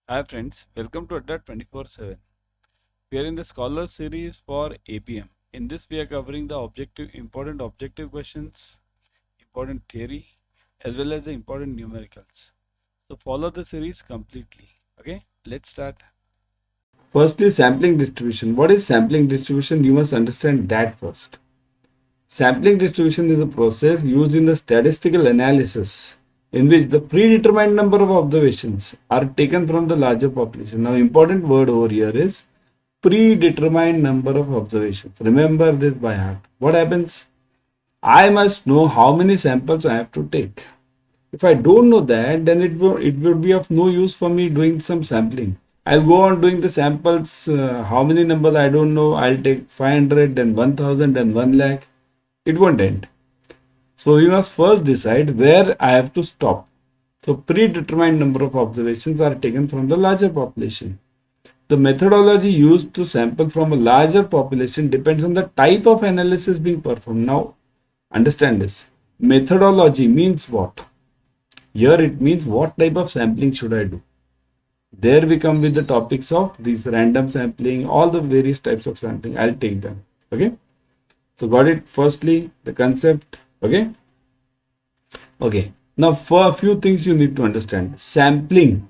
Hi friends, welcome to Adda 24/7. We are in the Scholar series for ABM. In this we are covering the important objective questions, important theory, as well as the important numericals. So follow the series completely. Okay, let's start. Firstly, sampling distribution. What is sampling distribution? You must understand that first. Sampling distribution is a process used in the statistical analysis in which the predetermined number of observations are taken from the larger population. Now, important word over here is predetermined number of observations. Remember this by heart. What happens? I must know how many samples I have to take. If I don't know that, then it would be of no use for me doing some sampling. I'll go on doing the samples. How many numbers I don't know. I'll take 500, then 1000, then 1 lakh. It won't end. So we must first decide where I have to stop. So predetermined number of observations are taken from the larger population. The methodology used to sample from a larger population depends on the type of analysis being performed. Now understand this. Methodology means what? Here it means what type of sampling should I do. There we come with the topics of these random sampling, all the various types of sampling. I'll take them. Okay. So got it. Firstly, the concept. Okay. Okay. Now for a few things you need to understand. Sampling.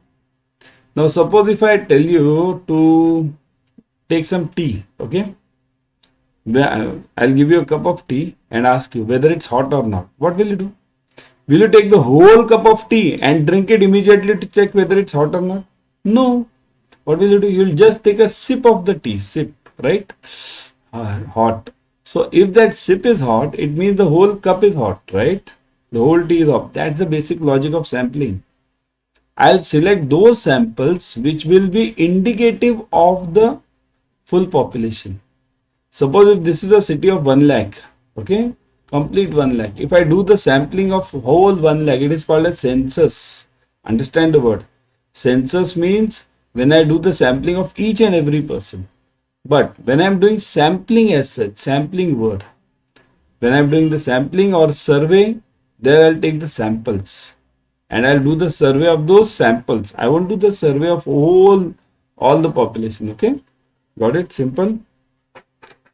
Now suppose if I tell you to take some tea. Okay. I'll give you a cup of tea and ask you whether it's hot or not. What will you do? Will you take the whole cup of tea and drink it immediately to check whether it's hot or not? No. What will you do? You'll just take a sip of the tea. Sip, right? Hot. So if that sip is hot, it means the whole cup is hot, right? The whole tea is hot. That's the basic logic of sampling. I'll select those samples which will be indicative of the full population. Suppose if this is a city of 1 lakh, okay? Complete 1 lakh. If I do the sampling of whole 1 lakh, it is called a census. Understand the word. Census means when I do the sampling of each and every person. But when I am doing sampling as such, sampling word, when I am doing the sampling or survey, there I'll take the samples and I'll do the survey of those samples. I won't do the survey of all the population. Okay, got it? Simple.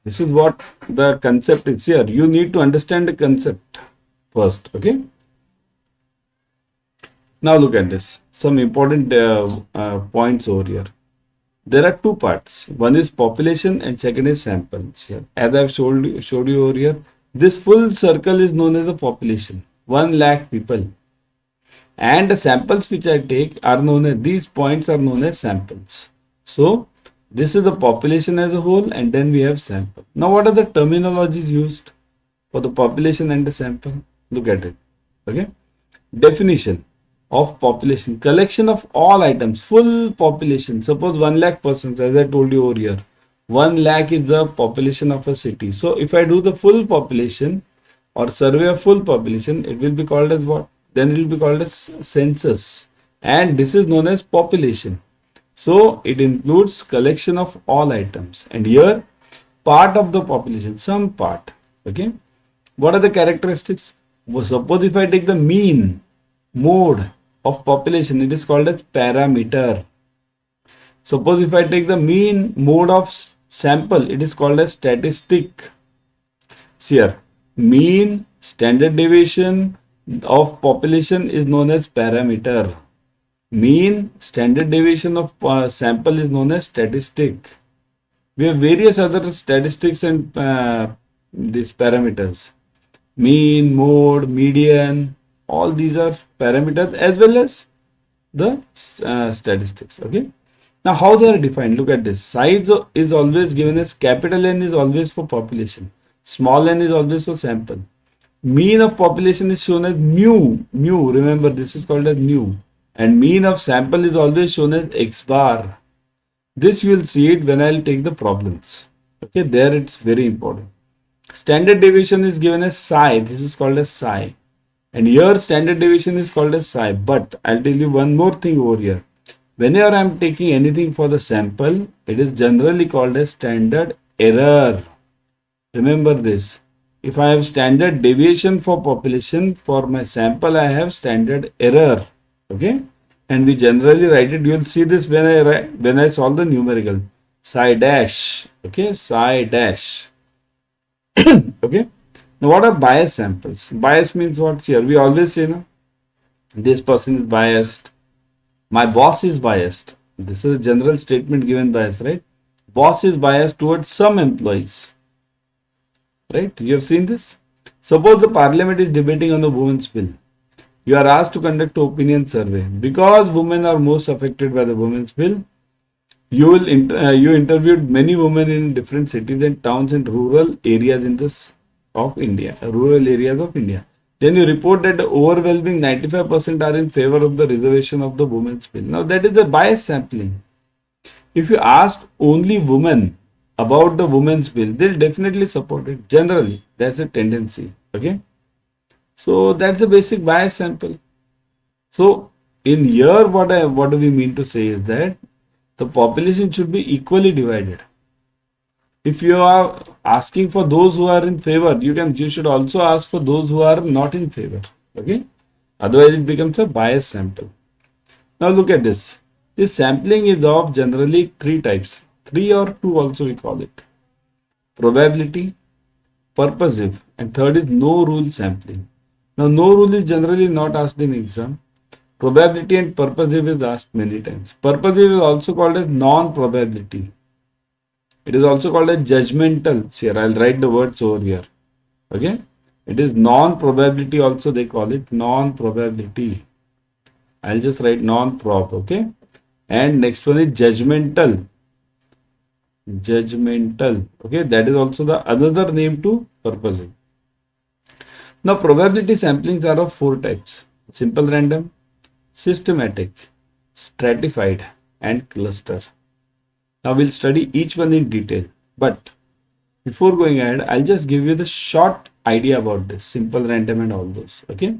This is what the concept is here. You need to understand the concept first. Okay. Now look at this. Some important points over here. There are two parts. One is population and second is samples. Here, as I've showed you over here, this full circle is known as the population. 1 lakh people. And the samples which I take are known as, these points are known as samples. So this is the population as a whole and then we have sample. Now what are the terminologies used for the population and the sample? Look at it. Okay. Definition of population, collection of all items, full population. Suppose 1 lakh persons, as I told you over here, 1 lakh is the population of a city. So if I do the full population or survey of full population, it will be called as what? Then it will be called as census, and this is known as population. So it includes collection of all items, and here part of the population, some part. Okay, what are the characteristics? Suppose if I take the mean mode of population, it is called as parameter. Suppose if I take the mean mode of sample, it is called as statistic. See here, mean, standard deviation of population is known as parameter. Mean, standard deviation of sample is known as statistic. We have various other statistics and these parameters. Mean, mode, median, all these are parameters as well as the statistics. Okay. Now how they are defined? Look at this. Size is always given as capital N is always for population. Small n is always for sample. Mean of population is shown as mu. Mu, remember this is called as mu. And mean of sample is always shown as x bar. This you will see it when I will take the problems. Okay, there it's very important. Standard deviation is given as psi. This is called as psi. And here standard deviation is called as psi. But I'll tell you one more thing over here. Whenever I'm taking anything for the sample, it is generally called as standard error. Remember this. If I have standard deviation for population, for my sample I have standard error. Okay. and we generally write it. You will see this when I solve the numerical. Psi dash. Okay, psi dash. Okay. Now what are bias samples? Bias means what here? We always say, no, this person is biased. My boss is biased. This is a general statement given by us, right? Boss is biased towards some employees. Right? You have seen this? Suppose the parliament is debating on the women's bill. You are asked to conduct an opinion survey. Because women are most affected by the women's bill, you interviewed many women in different cities and towns and rural areas of India. Then you report that the overwhelming 95% are in favor of the reservation of the women's bill. Now that is a bias sampling. If you ask only women about the women's bill, they'll definitely support it. Generally, that's a tendency. Okay. So that's the basic bias sample. So in here, what do we mean to say is that the population should be equally divided. If you are asking for those who are in favor, you should also ask for those who are not in favor. Okay. Otherwise, it becomes a bias sample. Now look at this. This sampling is of generally 3 types. 3 or 2 also we call it. Probability, purposive, and third is no rule sampling. Now no rule is generally not asked in exam. Probability and purposive is asked many times. Purposive is also called as non-probability. It is also called as judgmental. Here I'll write the words over here. Okay. It is non-probability also, they call it non-probability. I'll just write non-prob. Okay. And next one is judgmental. Okay. That is also the another name to purposive. Now probability samplings are of 4 types. Simple random, systematic, stratified, and cluster. Now we'll study each one in detail, but before going ahead, I'll just give you the short idea about this simple random and all those. Okay.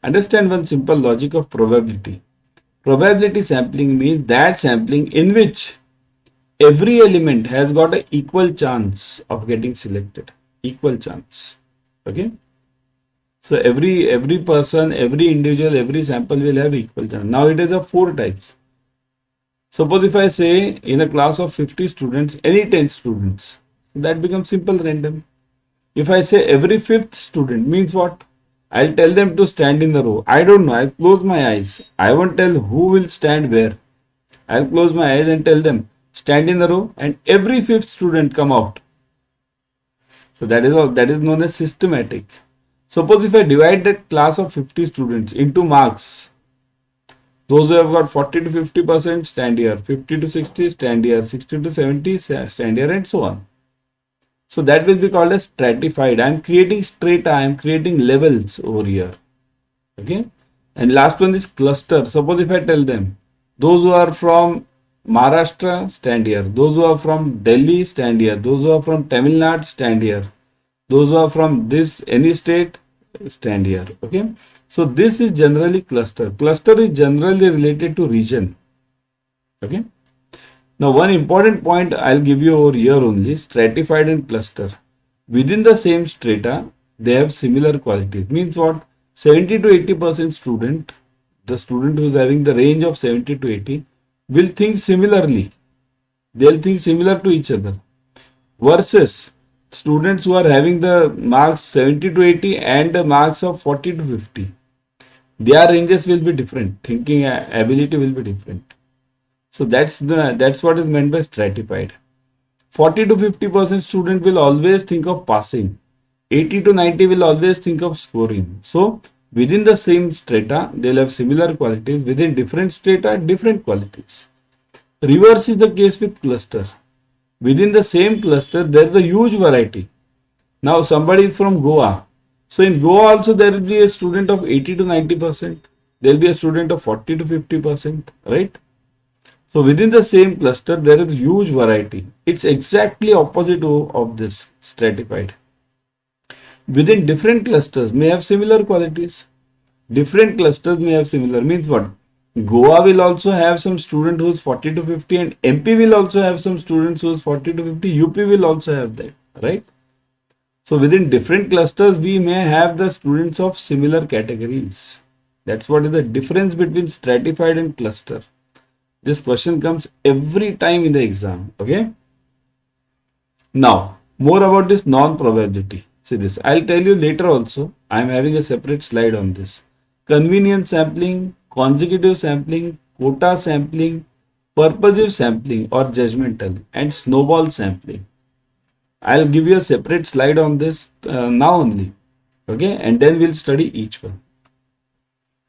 Understand one simple logic of probability. Probability sampling means that sampling in which every element has got an equal chance of getting selected. Equal chance. Okay. So every person, every individual, every sample will have equal chance. Now it is of 4 types. Suppose if I say in a class of 50 students, any 10 students, that becomes simple random. If I say every 5th student, means what? I'll tell them to stand in the row. I don't know. I'll close my eyes. I won't tell who will stand where. I'll close my eyes and tell them stand in the row and every 5th student come out. So that is all. That is known as systematic. Suppose if I divide that class of 50 students into marks, those who have got 40 to 50% stand here, 50 to 60 stand here, 60 to 70 stand here, and so on. So that will be called as stratified. I am creating strata, I am creating levels over here. Okay. And last one is cluster. Suppose if I tell them, those who are from Maharashtra stand here, those who are from Delhi stand here, those who are from Tamil Nadu stand here, those who are from this any state stand here. Okay. So this is generally cluster. Cluster is generally related to region. Okay. Now one important point I'll give you over here only, stratified and cluster. Within the same strata, they have similar qualities. Means what? 70 to 80% student, the student who is having the range of 70 to 80 will think similarly. They'll think similar to each other. Versus students who are having the marks 70 to 80 and the marks of 40 to 50. Their ranges will be different. Thinking ability will be different. So that's what is meant by stratified. 40 to 50% student will always think of passing. 80 to 90 will always think of scoring. So within the same strata, they'll have similar qualities. Within different strata, different qualities. Reverse is the case with cluster. Within the same cluster, there is a huge variety. Now somebody is from Goa. So in Goa also there will be a student of 80 to 90%. There will be a student of 40 to 50%, right? So within the same cluster, there is huge variety. It's exactly opposite of this stratified. Within different clusters may have similar qualities. Different clusters may have similar. Means what? Goa will also have some student who is 40 to 50 and MP will also have some students who is 40 to 50. UP will also have that, right? So within different clusters, we may have the students of similar categories. That's what is the difference between stratified and cluster. This question comes every time in the exam. Okay. Now, more about this non-probability. See this. I'll tell you later also. I'm having a separate slide on this. Convenience sampling, consecutive sampling, quota sampling, purposive sampling or judgmental, and snowball sampling. I'll give you a separate slide on this now only. Okay. And then we'll study each one.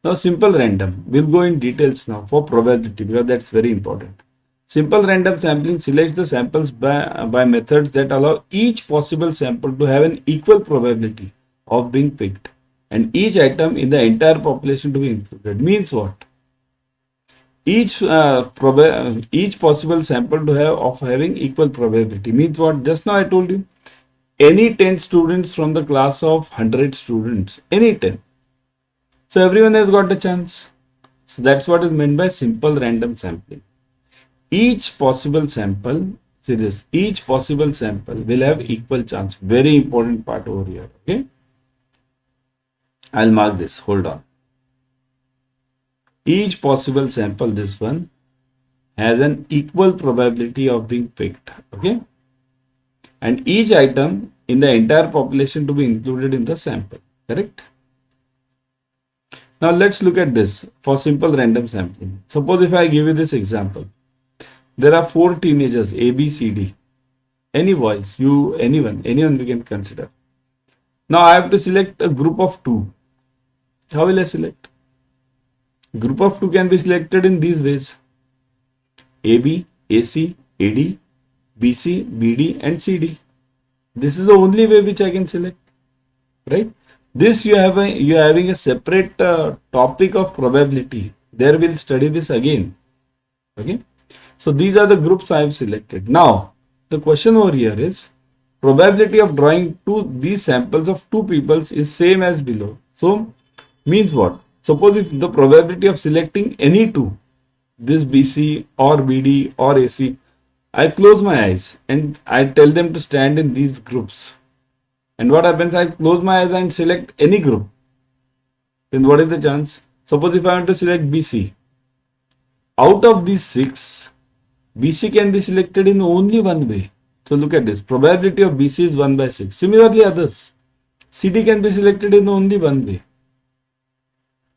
Now, simple random. We'll go in details now for probability because that's very important. Simple random sampling selects the samples by methods that allow each possible sample to have an equal probability of being picked and each item in the entire population to be included. Means what? Each possible sample to have of having equal probability. Means what? Just now I told you. Any 10 students from the class of 100 students. Any 10. So everyone has got a chance. So that's what is meant by simple random sampling. Each possible sample, see this, each possible sample will have equal chance. Very important part over here. Okay. I'll mark this. Hold on. Each possible sample, this one, has an equal probability of being picked. Okay. And each item in the entire population to be included in the sample. Correct. Now let's look at this for simple random sampling. Suppose if I give you this example. There are 4 teenagers, A, B, C, D. Any boys, you, anyone we can consider. Now I have to select a group of 2. How will I select? Group of 2 can be selected in these ways. AB, AC, AD, BC, BD and CD. This is the only way which I can select. Right? This you are having a separate topic of probability. There we'll study this again. Okay. So these are the groups I have selected. Now, the question over here is probability of drawing these samples of 2 peoples is same as below. So, means what? Suppose if the probability of selecting any 2, this BC or BD or AC, I close my eyes and I tell them to stand in these groups. And what happens? I close my eyes and select any group. Then what is the chance? Suppose if I want to select BC. Out of these 6, BC can be selected in only one way. So look at this. Probability of BC is 1 by 6. Similarly others. CD can be selected in only one way.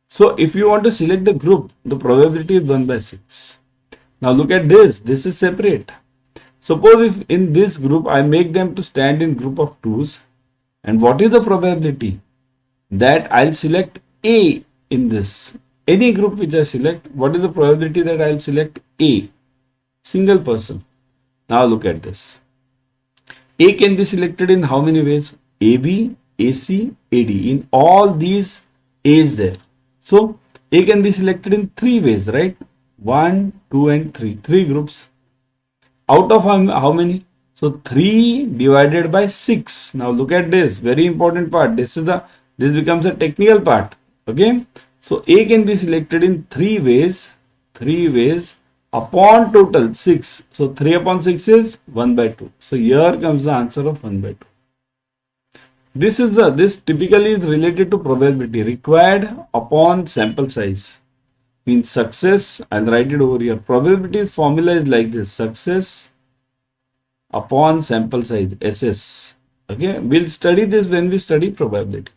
So if you want to select the group, the probability is 1 by 6. Now look at this. This is separate. Suppose if in this group I make them to stand in group of 2s. And what is the probability? That I'll select A in this. Any group which I select, what is the probability that I'll select A? Single person. Now look at this. A can be selected in how many ways? AB, AC, AD. In all these A's there. So A can be selected in 3 ways, right? 1, 2 and 3. 3 groups. Out of how many? So 3 divided by 6. Now look at this. Very important part. This becomes a technical part. Okay. So A can be selected in 3 ways. 3 ways. Upon total 6. So 3 upon 6 is 1 by 2. So here comes the answer of 1 by 2. This typically is related to probability required upon sample size. Means success. I'll write it over here. Probability's formula is like this. Success upon sample size, SS. Okay. We'll study this when we study probability.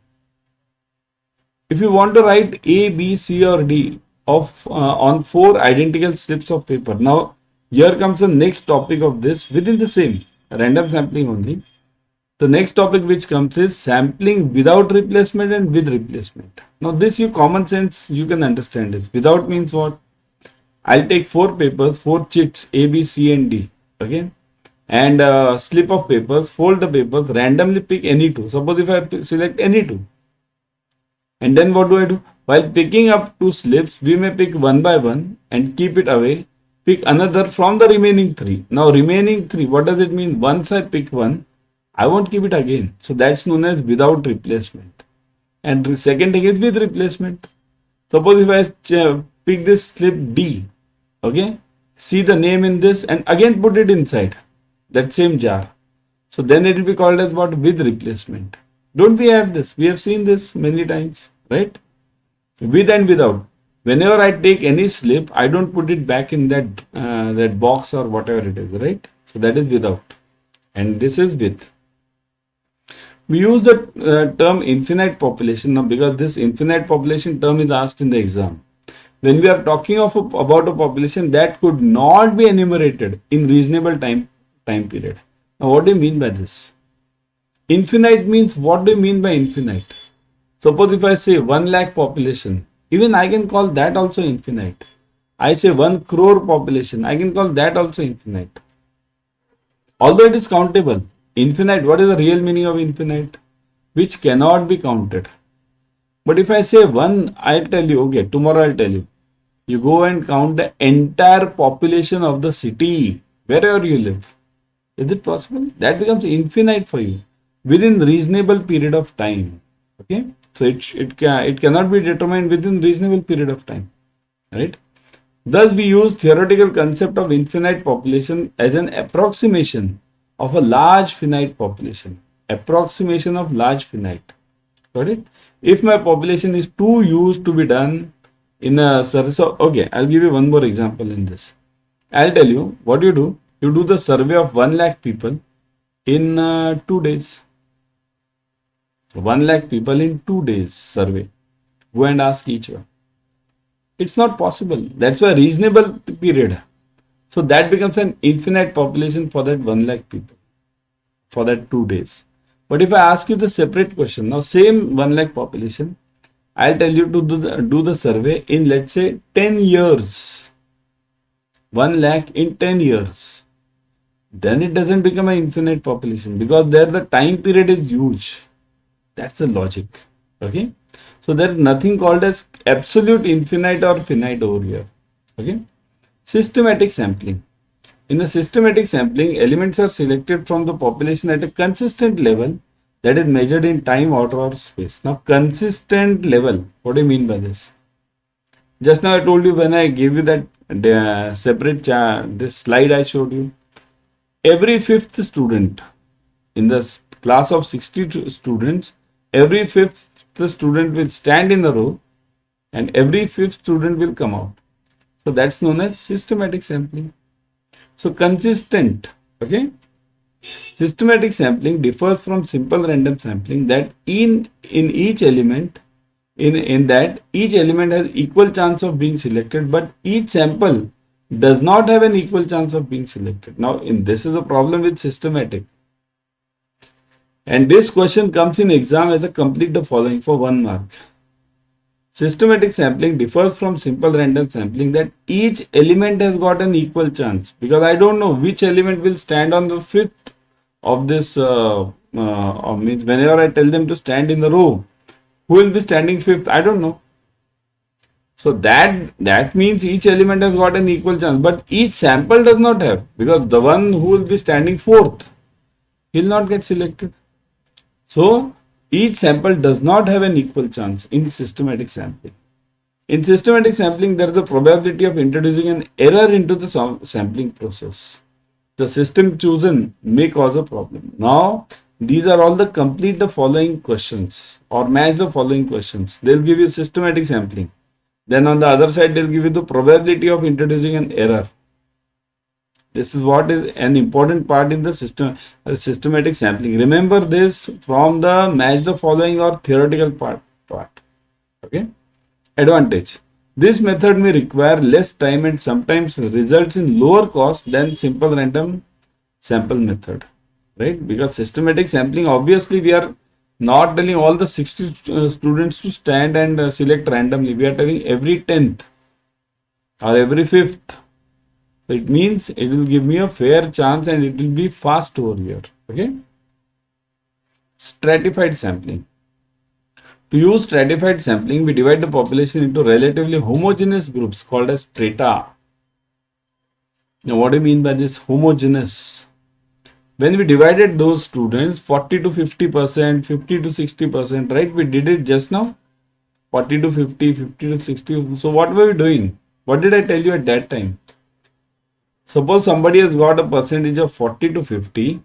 If you want to write A, B, C or D on 4 identical slips of paper. Now, here comes the next topic of this within the same random sampling only. The next topic which comes is sampling without replacement and with replacement. Now, this common sense, you can understand it. Without means what? I'll take 4 papers, 4 chits, A, B, C and D. Okay. And slip of papers, fold the papers, randomly pick any 2. Suppose if I select any 2. And then what do I do? While picking up 2 slips, we may pick 1 by 1 and keep it away. Pick another from the remaining 3. Now remaining 3, what does it mean? Once I pick one, I won't keep it again. So that's known as without replacement. And the second thing is with replacement. Suppose if I pick this slip D, okay, see the name in this and again put it inside that same jar. So then it will be called as what? With replacement. Don't we have this? We have seen this many times, right? with and without. Whenever I take any slip, I don't put it back in that box or whatever it is, right? So that is without, and this is with. We use the term infinite population now because this infinite population term is asked in the exam. When we are talking of about a population that could not be enumerated in reasonable time period. Now, what do you mean by this? Infinite means, what do you mean by infinite? Suppose if I say 1 lakh population, even I can call that also infinite. I say 1 crore population, I can call that also infinite. Although it is countable, infinite, what is the real meaning of infinite? Which cannot be counted. But if I say 1, I'll tell you, okay, tomorrow I'll tell you. You go and count the entire population of the city, wherever you live. Is it possible? That becomes infinite for you within reasonable period of time. Okay, so it cannot be determined within reasonable period of time, right? Thus, we use theoretical concept of infinite population as an approximation of a large finite population. Approximation of large finite. Got it? If my population is too huge to be done in a survey, so okay, I'll give you one more example in this. I'll tell you what you do. You do the survey of 1 lakh people in 2 days. 1 lakh people in 2 days survey. Go and ask each one. It's not possible. That's why reasonable period. So that becomes an infinite population for that 1 lakh people for that 2 days. But if I ask you the separate question, now same 1 lakh population, I'll tell you to do the survey in, let's say, 10 years. 1 lakh in 10 years. Then it doesn't become an infinite population because there the time period is huge. That's the logic. Okay. So there is nothing called as absolute infinite or finite over here. Okay. Systematic sampling. In the systematic sampling, elements are selected from the population at a consistent level that is measured in time, order, or space. Now, consistent level. What do you mean by this? Just now I told you when I gave you that separate this slide I showed you. Every fifth student in the class of 60 students, every fifth student will stand in the row and every fifth student will come out. So that's known as systematic sampling. So consistent, okay. Systematic sampling differs from simple random sampling that in each element, in that each element has equal chance of being selected, but each sample does not have an equal chance of being selected. Now, this is a problem with systematic. And this question comes in exam as a complete the following for 1 mark. Systematic sampling differs from simple random sampling that each element has got an equal chance, because I don't know which element will stand on the fifth of this means whenever I tell them to stand in the row, who will be standing fifth? I don't know. So that means each element has got an equal chance, but each sample does not have, because the one who will be standing fourth, he will not get selected. So each sample does not have an equal chance in systematic sampling. In systematic sampling, there is a probability of introducing an error into the sampling process. The system chosen may cause a problem. Now, these are all the complete the following questions or match the following questions. They'll give you systematic sampling. Then on the other side, they'll give you the probability of introducing an error. This is what is an important part in the systematic sampling. Remember this from the match the following or theoretical part. Okay. Advantage. This method may require less time and sometimes results in lower cost than simple random sample method. Right? Because systematic sampling, obviously we are not telling all the 60 students to stand and select randomly. We are telling every 10th or every 5th. So it means it will give me a fair chance and it will be fast over here. Okay. Stratified sampling. To use stratified sampling, we divide the population into relatively homogeneous groups called as strata. Now, what do you mean by this homogeneous? When we divided those students 40 to 50%, 50 to 60%, right? We did it just now. 40 to 50, 50 to 60. So what were we doing? What did I tell you at that time? Suppose somebody has got a percentage of 40 to 50.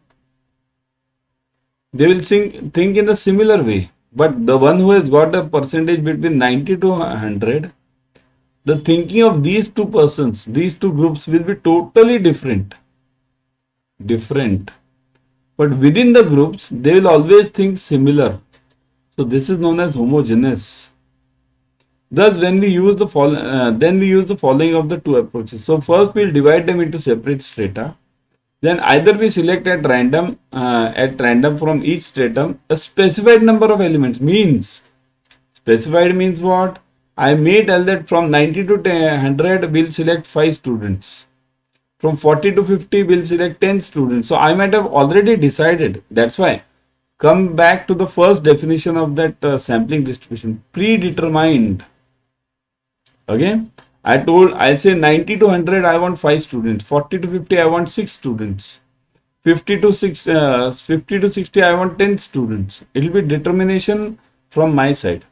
They will think in a similar way. But the one who has got a percentage between 90 to 100, the thinking of these two persons, these two groups will be totally different. But within the groups, they will always think similar. So this is known as homogeneous. Thus, when we use the following of the two approaches. So first, we'll divide them into separate strata. Then either we select at random from each stratum a specified number of elements. Means specified means what? I may tell that from 90 to 100 we'll select 5 students. From 40 to 50 we'll select 10 students. So I might have already decided. That's why come back to the first definition of that sampling distribution, predetermined. Okay, I'll say 90 to 100 I want 5 students, 40 to 50 I want 6 students, 50 to 60 I want 10 students. It will be determination from my side.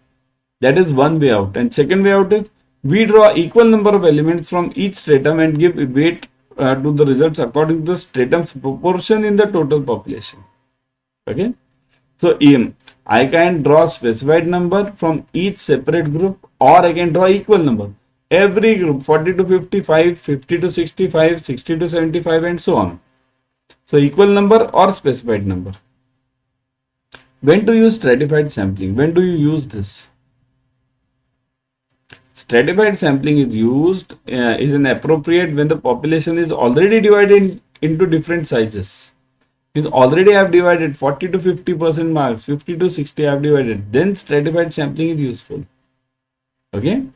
That is one way out. And second way out is we draw equal number of elements from each stratum and give weight to the results according to the stratum's proportion in the total population. Okay, so I can draw specified number from each separate group, or I can draw equal number. Every group 40 to 55, 50 to 65, 60 to 75 and so on. So equal number or specified number. When to use stratified sampling? When do you use this? Stratified sampling is used is an appropriate when the population is already divided into different sizes. Means already I have divided 40 to 50% marks, 50 to 60 I have divided. Then stratified sampling is useful. Okay.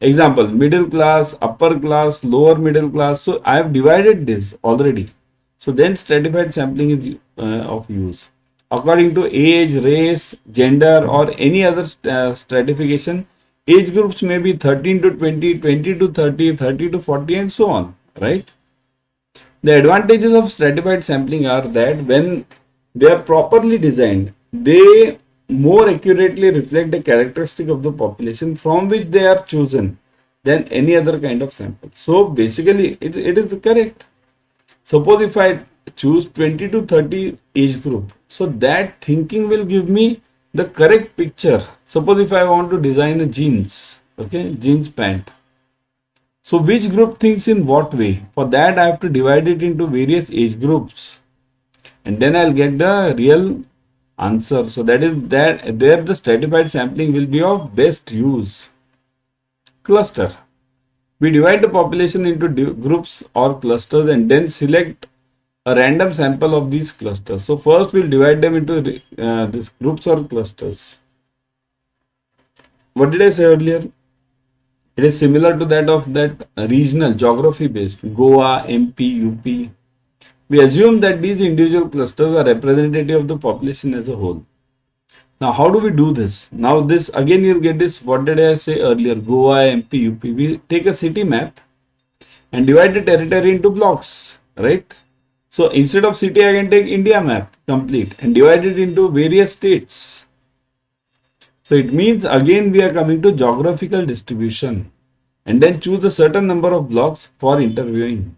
Example, middle class, upper class, lower middle class. So I have divided this already. So then stratified sampling is of use. According to age, race, gender or any other stratification, age groups may be 13 to 20, 20 to 30, 30 to 40 and so on, right? The advantages of stratified sampling are that when they are properly designed, they more accurately reflect the characteristic of the population from which they are chosen than any other kind of sample. So basically it is correct. Suppose if I choose 20 to 30 age group, so that thinking will give me the correct picture. Suppose if I want to design a jeans, okay, jeans pant. So which group thinks in what way? For that I have to divide it into various age groups and then I'll get the real answer. So there the stratified sampling will be of best use. Cluster. We divide the population into groups or clusters and then select a random sample of these clusters. So first we'll divide them into these groups or clusters. What did I say earlier? It is similar to that of that regional geography based Goa, MP, UP. We assume that these individual clusters are representative of the population as a whole. Now, how do we do this? Now, this again, you'll get this. What did I say earlier? Goa, MP, UP. We take a city map and divide the territory into blocks, right? So, instead of city, I can take India map complete and divide it into various states. So, it means again, we are coming to geographical distribution and then choose a certain number of blocks for interviewing.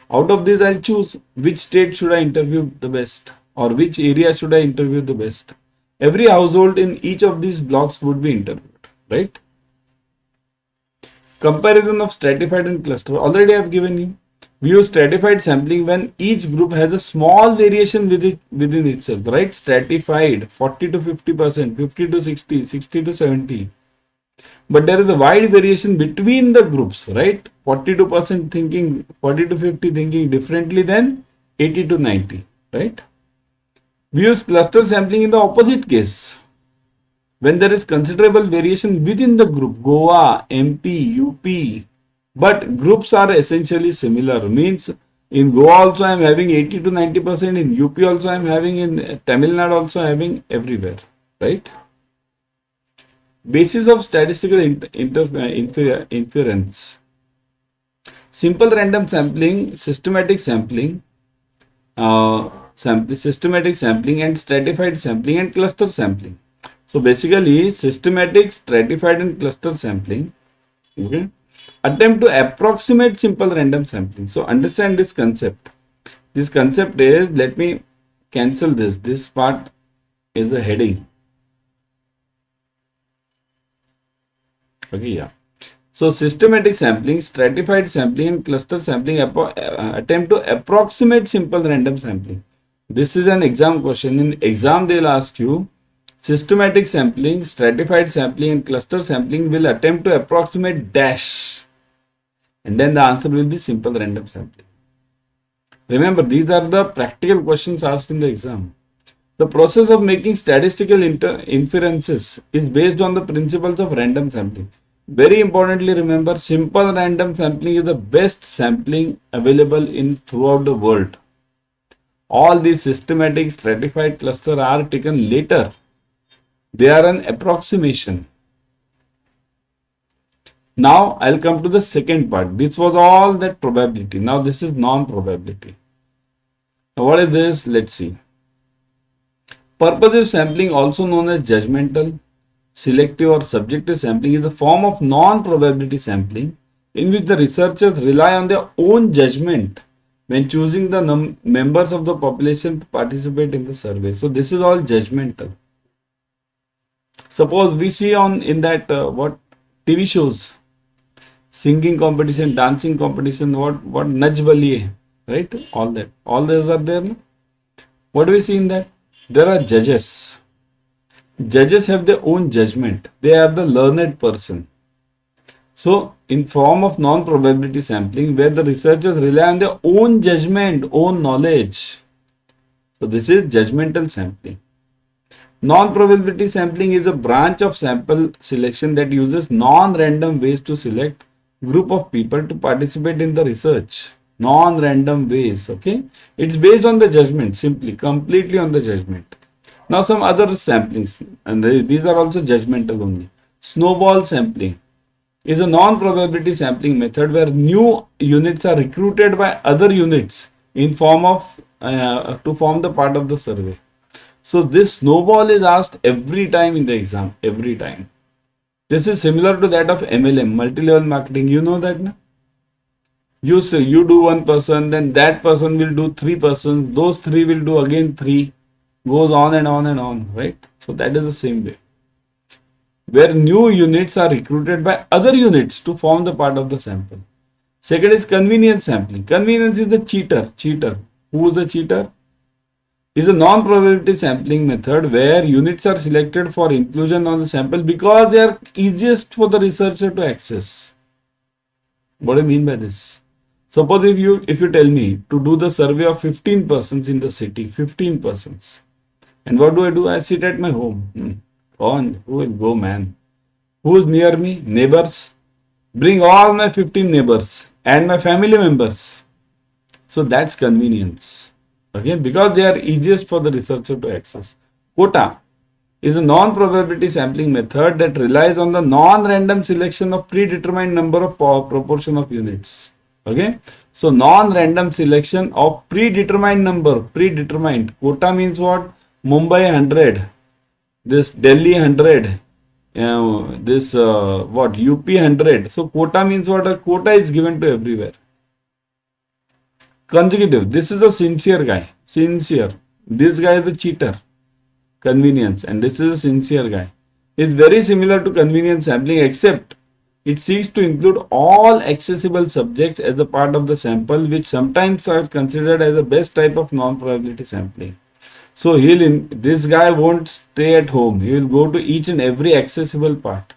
Out of this, I'll choose which state should I interview the best or which area should I interview the best. Every household in each of these blocks would be interviewed, right? Comparison of stratified and cluster. Already I have given you. We use stratified sampling when each group has a small variation within itself, right? Stratified 40 to 50%, 50 to 60, 60 to 70. But there is a wide variation between the groups, right? 42% thinking, 40 to 50 thinking differently than 80 to 90, right? We use cluster sampling in the opposite case. When there is considerable variation within the group, Goa, MP, UP, but groups are essentially similar. Means in Goa also I am having 80 to 90%, in UP also I am having, in Tamil Nadu also having, everywhere, right? Basis of statistical inference. Simple random sampling, systematic sampling, systematic sampling and stratified sampling and cluster sampling. So basically systematic, stratified and cluster sampling, okay, attempt to approximate simple random sampling. So understand this concept. This concept is, let me cancel this. This part is a heading. Okay, yeah. So systematic sampling, stratified sampling and cluster sampling attempt to approximate simple random sampling. This is an exam question. In exam they will ask you systematic sampling, stratified sampling and cluster sampling will attempt to approximate dash, and then the answer will be simple random sampling. Remember, these are the practical questions asked in the exam. The process of making statistical inferences is based on the principles of random sampling. Very importantly, remember, simple random sampling is the best sampling available in throughout the world. All these systematic stratified cluster are taken later. They are an approximation. Now I'll come to the second part. This was all that probability. Now this is non-probability. Now what is this? Let's see. Purposive sampling, also known as judgmental, selective or subjective sampling, is a form of non-probability sampling in which the researchers rely on their own judgment when choosing the members of the population to participate in the survey. So this is all judgmental. Suppose we see in that what TV shows, singing competition, dancing competition, what Naj Baliye, right? All those are there. No? What do we see in that? There are judges. Judges have their own judgment. They are the learned person. So, in form of non-probability sampling, where the researchers rely on their own judgment, own knowledge. So, this is judgmental sampling. Non-probability sampling is a branch of sample selection that uses non-random ways to select group of people to participate in the research. Non-random ways, okay? It's based on the judgment, simply, completely on the judgment. Now some other samplings, and these are also judgmental only. Snowball sampling is a non-probability sampling method where new units are recruited by other units in form of to form the part of the survey. So this snowball is asked every time in the exam, every time. This is similar to that of MLM, multi-level marketing. You know that, no? You say you do one person, then that person will do three persons, those three will do again three, goes on and on and on, right? So that is the same way. Where new units are recruited by other units to form the part of the sample. Second is convenience sampling. Convenience is the cheater. Who is the cheater? Is a non-probability sampling method where units are selected for inclusion on the sample because they are easiest for the researcher to access. What do I mean by this? Suppose if you tell me to do the survey of 15 persons in the city, 15 persons. And what do? I sit at my home. Who will go, man? Who is near me? Neighbors. Bring all my 15 neighbors and my family members. So that's convenience. Okay, because they are easiest for the researcher to access. Quota is a non-probability sampling method that relies on the non-random selection of predetermined number of proportion of units. Okay, so non-random selection of predetermined number. Predetermined. Quota means what? Mumbai 100, this Delhi 100, this what UP 100. So quota means what? A quota is given to everywhere. Consecutive. This is a sincere guy. Sincere. This guy is a cheater. Convenience. And this is a sincere guy. It's very similar to convenience sampling, except it seeks to include all accessible subjects as a part of the sample, which sometimes are considered as the best type of non-probability sampling. So this guy won't stay at home. He will go to each and every accessible part.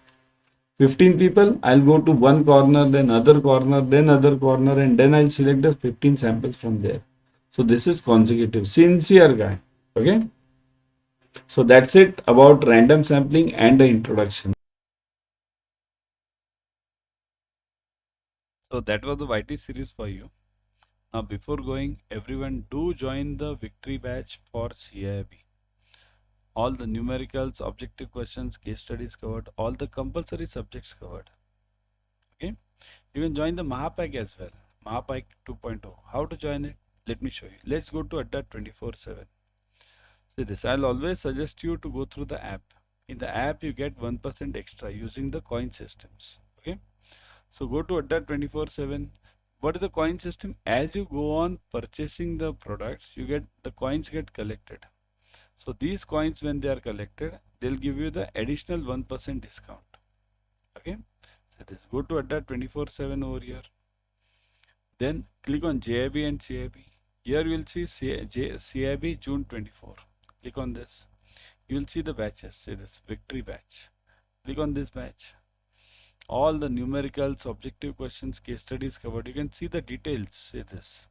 15 people, I'll go to one corner, then other corner, and then I'll select the 15 samples from there. So this is consecutive. Sincere guy. Okay. So that's it about random sampling and the introduction. So that was the YT series for you. Now before going, everyone do join the victory batch for CAIIB. All the numericals, objective questions, case studies covered, all the compulsory subjects covered. Okay, you can join the Mahapack as well. Mahapack 2.0. How to join it? Let me show you. Let's go to Adda 24/7. See this. I'll always suggest you to go through the app. In the app, you get 1% extra using the coin systems. Okay, so go to Adda 24/7. What is the coin system? As you go on purchasing the products, the coins get collected. So these coins, when they are collected, they'll give you the additional 1% discount. Okay, So this, go to Adda 24/7 over here. Then click on JAIIB and CAIIB. Here you will see CAIIB June 24. Click on this. You will see the batches. See this victory batch. Click on this batch. All the numericals, objective questions, case studies covered. You can see the details. See this.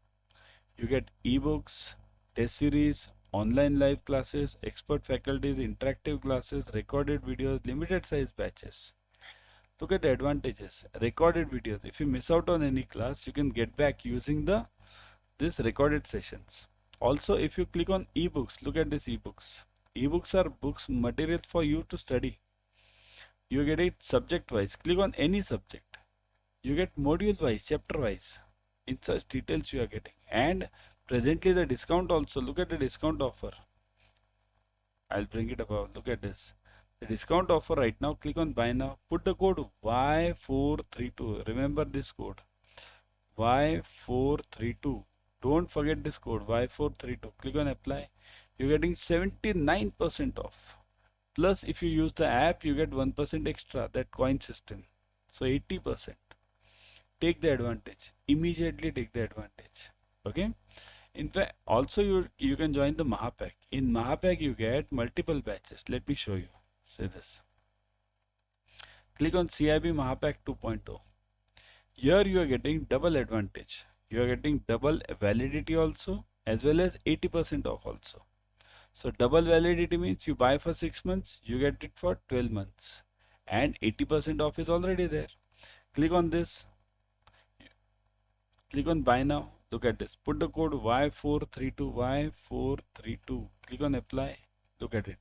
You get ebooks, test series, online live classes, expert faculties, interactive classes, recorded videos, limited size batches. Look at the advantages. Recorded videos. If you miss out on any class, you can get back using this recorded sessions. Also, if you click on ebooks, look at this ebooks. Ebooks are books, materials for you to study. You get it subject wise. Click on any subject. You get module wise, chapter wise. In such details you are getting. And presently the discount also. Look at the discount offer. I'll bring it above. Look at this. The discount offer right now. Click on buy now. Put the code Y432. Remember this code. Y432. Don't forget this code Y432. Click on apply. You're getting 79% off. Plus if you use the app, you get 1% extra, that coin system. So 80%. Take the advantage. Immediately take the advantage. Okay. In fact, also you can join the Mahapack. In Mahapack you get multiple batches. Let me show you. Say this. Click on CAIIB Mahapack 2.0. Here you are getting double advantage. You are getting double validity also, as well as 80% off also. So double validity means you buy for 6 months, you get it for 12 months. And 80% off is already there. Click on this. Click on buy now. Look at this. Put the code Y432, Y432. Click on apply. Look at it.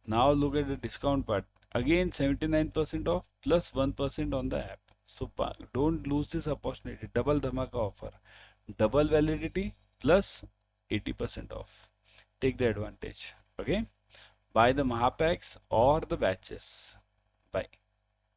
Now look at the discount part. Again 79% off plus 1% on the app. So don't lose this opportunity. Double dhamaka offer. Double validity plus 80% off. Take the advantage. Okay. Buy the Mahapacks or the batches.